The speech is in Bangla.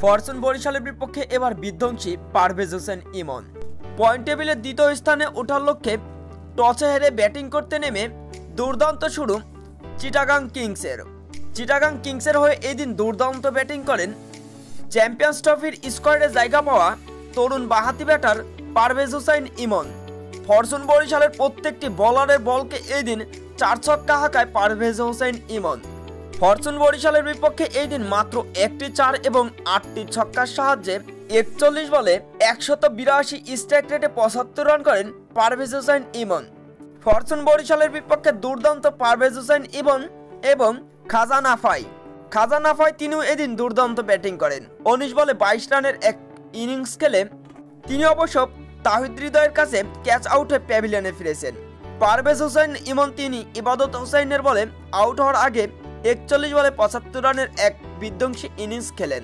ফরচুন বরিশালের বিপক্ষে এবার বিধ্বংসী পারভেজ হোসেন ইমন। পয়েন্ট টেবিলের দ্বিতীয় স্থানে ওঠার লক্ষ্যে টসে হেরে ব্যাটিং করতে নেমে দুর্দান্ত শুরু চিটাগাং কিংসের হয়ে এদিন দুর্দান্ত ব্যাটিং করেন চ্যাম্পিয়ন্স ট্রফির স্কোয়াডে জায়গা পাওয়া তরুণ বাঁহাতি ব্যাটার পারভেজ হোসেন ইমন। ফরচুন বরিশালের প্রত্যেকটি বলারের বলকে এদিন 4 ছক্কা হাঁকায় পারভেজ হোসেন ইমন। ফরচুন বরিশালের বিপক্ষে এই দিন মাত্র 1টি 4 এবং 8টি ছক্কার সাহায্যে 41 বলে 182 স্ট্রাইক রেটে 75 রান করেন পারভেজ হোসেন ইমন। ফরচুন বরিশালের বিপক্ষে দুর্দান্ত পারভেজ হোসেন ইমন এবং খাজা নাফাই তিনিও এদিন দুর্দান্ত ব্যাটিং করেন। 19 বলে 22 রানের এক ইনিংস খেলে তিনি অবশ্য তাহিদ হৃদয়ের কাছে ক্যাচ আউটে প্যাভিলিয়নে ফিরেছেন। পারভেজ হোসেন ইমন তিনি ইবাদত হোসেনের বলে আউট হওয়ার আগে 41 বলে 75 রানের এক বিধ্বংসী ইনিংস খেলেন।